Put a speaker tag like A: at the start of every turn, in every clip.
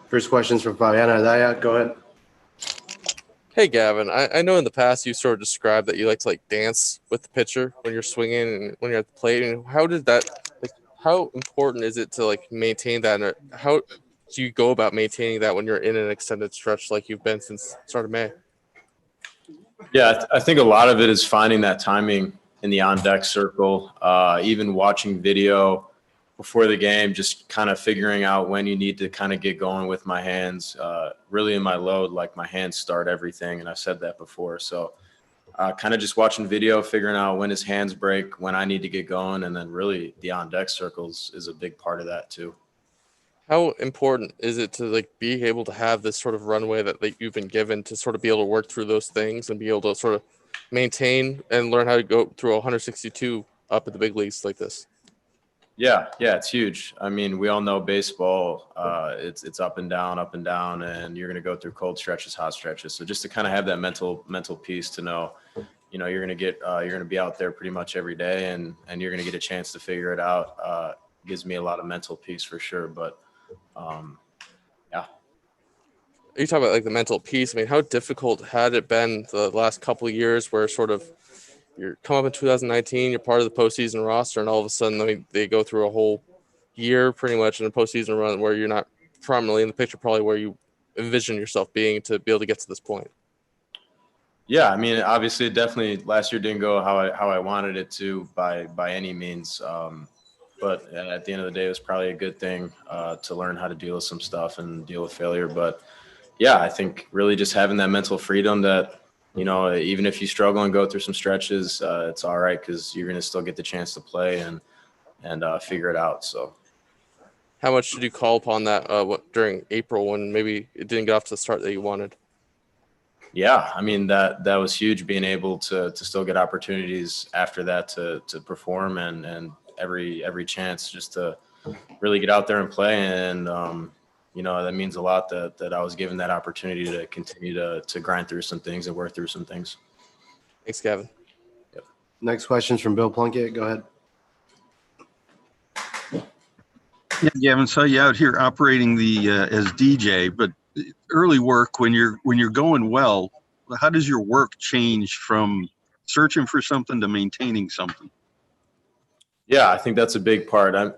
A: First question's from Fabiana Adaya. Go ahead.
B: Hey, Gavin, I know in the past you sort of described that you like to dance with the pitcher when you're swinging and when you're at the plate. And how important is it to maintain that? And how do you go about maintaining that when you're in an extended stretch like you've been since start of May?
C: Yeah, I think a lot of it is finding that timing in the on-deck circle, even watching video before the game, just kind of figuring out when you need to kind of get going with my hands. Really in my load, my hands start everything, and I've said that before. So kind of just watching video, figuring out when his hands break, when I need to get going, and then really the on-deck circles is a big part of that too.
B: How important is it to be able to have this sort of runway that you've been given to sort of be able to work through those things and be able to sort of maintain and learn how to go through 162 up at the big leagues like this?
C: Yeah, it's huge. I mean, we all know baseball, it's up and down, and you're going to go through cold stretches, hot stretches. So just to kind of have that mental piece to know, you're going to be out there pretty much every day and you're going to get a chance to figure it out. Gives me a lot of mental peace for sure. But yeah.
B: You talk about the mental piece. I mean, how difficult had it been the last couple of years where sort of you're come up in 2019, you're part of the postseason roster, and all of a sudden they go through a whole year pretty much in a postseason run where you're not prominently in the picture, probably where you envision yourself being to be able to get to this point.
C: Yeah, I mean, obviously, definitely last year didn't go how I wanted it to by any means. But at the end of the day, it was probably a good thing to learn how to deal with some stuff and deal with failure. But yeah, I think really just having that mental freedom that, even if you struggle and go through some stretches, it's all right because you're going to still get the chance to play and figure it out. So,
B: how much did you call upon that during April when maybe it didn't get off to the start that you wanted?
C: Yeah, I mean that was huge, being able to still get opportunities after that to perform and every chance just to really get out there and play. And that means a lot that I was given that opportunity to continue to grind through some things and work through some things.
B: Thanks, Gavin.
C: Yep.
A: Next question's from Bill Plunkett. Go ahead.
D: Yeah, Gavin, saw you out here operating the as DJ, but early work when you're going well, how does your work change from searching for something to maintaining something?
C: Yeah, I think that's a big part. I'm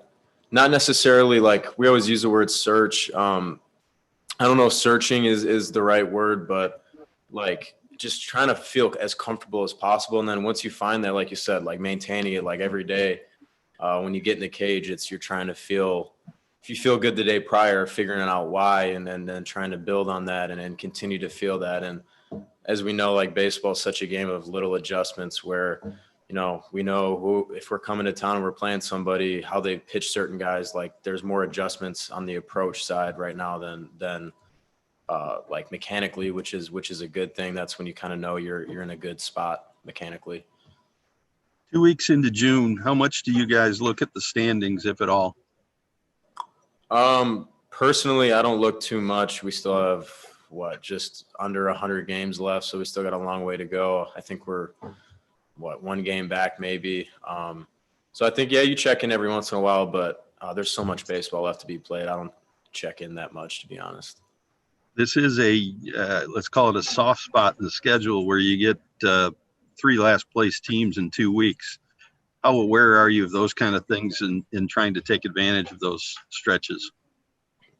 C: not necessarily we always use the word search. I don't know if searching is the right word, but just trying to feel as comfortable as possible. And then once you find that, like you said, maintaining it every day, when you get in the cage, you're trying to feel, if you feel good the day prior, figuring out why, and then trying to build on that and then continue to feel that. And as we know, baseball is such a game of little adjustments where, we know if we're coming to town and we're playing somebody, how they pitch certain guys, there's more adjustments on the approach side right now than mechanically, which is a good thing. That's when you kind of know you're in a good spot mechanically.
D: 2 weeks into June, how much do you guys look at the standings, if at all?
C: Personally, I don't look too much. We still have just under 100 games left, so we still got a long way to go. I think we're one game back maybe. So I think, you check in every once in a while, but there's so much baseball left to be played. I don't check in that much, to be honest.
D: This is let's call it a soft spot in the schedule where you get 3 last place teams in 2 weeks. How aware are you of those kind of things in trying to take advantage of those stretches?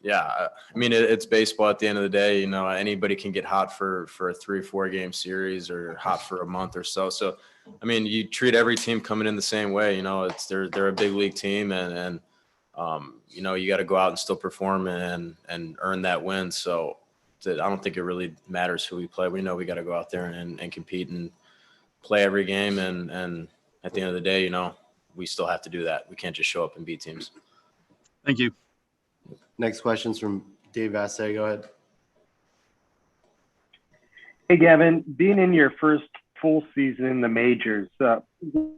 C: Yeah, I mean, it's baseball at the end of the day. Anybody can get hot for a 3-4 game series or hot for a month or so. So, I mean, you treat every team coming in the same way. They're a big league team, and you got to go out and still perform and earn that win. So, I don't think it really matters who we play. We know we got to go out there and compete and play every game. And at the end of the day, we still have to do that. We can't just show up and beat teams.
D: Thank you.
A: Next question's from Dave Vassay. Go ahead.
E: Hey, Gavin, being in your first full season in the majors,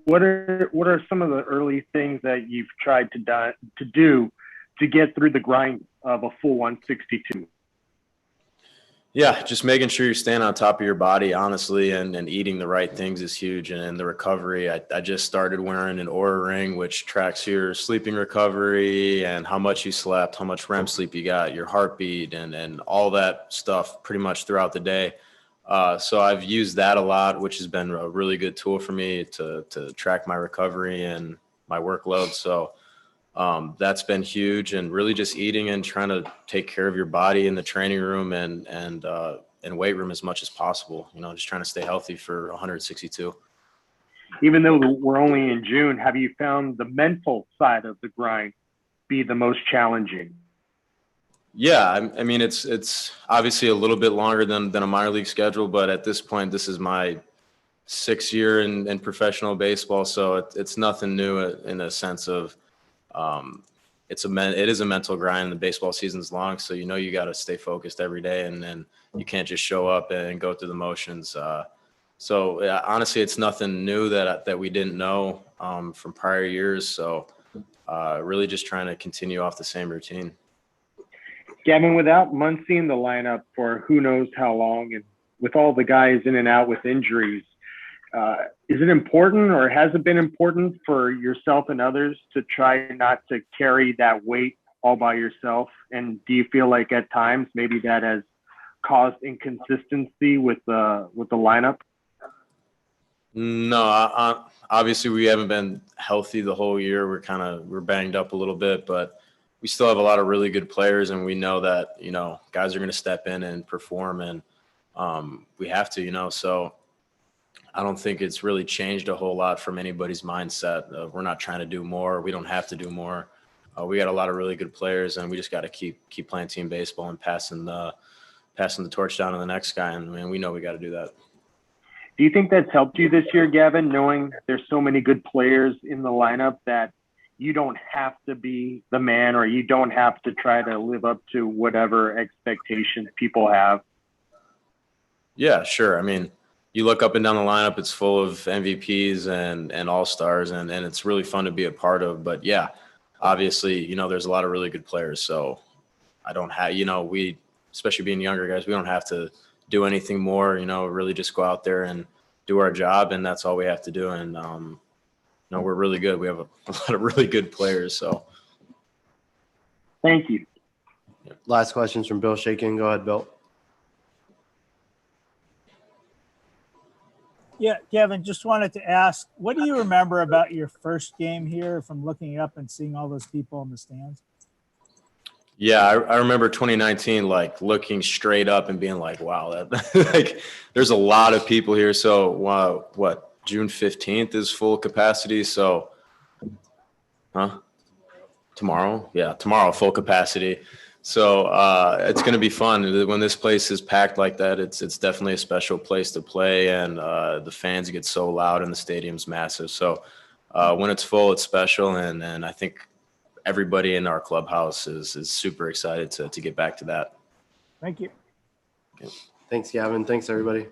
E: what are some of the early things that you've tried to do to get through the grind of a full 162?
C: Yeah, just making sure you're staying on top of your body, honestly, and eating the right things is huge. And the recovery, I just started wearing an Oura ring, which tracks your sleeping recovery and how much you slept, how much REM sleep you got, your heartbeat, and all that stuff pretty much throughout the day. So I've used that a lot, which has been a really good tool for me to track my recovery and my workload. So that's been huge, and really just eating and trying to take care of your body in the training room and weight room as much as possible. Just trying to stay healthy for 162.
E: Even though we're only in June, have you found the mental side of the grind be the most challenging?
C: Yeah, I mean it's obviously a little bit longer than a minor league schedule, but at this point, this is my 6th year in professional baseball, so it's nothing new in a sense of. It is a mental grind. The baseball season's long, so you got to stay focused every day, and then you can't just show up and go through the motions. So yeah, honestly, it's nothing new that we didn't know from prior years. So really just trying to continue off the same routine.
E: Gavin, without Muncy in the lineup for who knows how long, and with all the guys in and out with injuries, is it important, or has it been important for yourself and others to try not to carry that weight all by yourself? And do you feel like at times maybe that has caused inconsistency with the lineup?
C: No, obviously we haven't been healthy the whole year. We're banged up a little bit, but we still have a lot of really good players, and we know that guys are going to step in and perform, and we have to. So I don't think it's really changed a whole lot from anybody's mindset. We're not trying to do more. We don't have to do more. We got a lot of really good players, and we just got to keep playing team baseball and passing the torch down to the next guy. And we know we got to do that.
E: Do you think that's helped you this year, Gavin, knowing there's so many good players in the lineup that you don't have to be the man, or you don't have to try to live up to whatever expectations people have?
C: Yeah, sure. I mean, you look up and down the lineup, it's full of MVPs and all-stars, and it's really fun to be a part of. But yeah, obviously, there's a lot of really good players. So I don't have, we, especially being younger guys, we don't have to do anything more, really just go out there and do our job. And that's all we have to do. And, we're really good. We have a lot of really good players. So.
E: Thank you.
A: Last questions from Bill Shakin. Go ahead, Bill.
F: Yeah, Kevin, just wanted to ask, what do you remember about your first game here from looking up and seeing all those people in the stands?
C: Yeah, I remember 2019, like looking straight up and being like, wow, that like there's a lot of people here. So what, June 15th is full capacity. So, tomorrow? Yeah, tomorrow, full capacity. So it's going to be fun when this place is packed like that. It's definitely a special place to play, and the fans get so loud, and the stadium's massive. So when it's full, it's special, and I think everybody in our clubhouse is super excited to get back to that.
F: Thank you.
A: Thanks, Gavin. Thanks, everybody.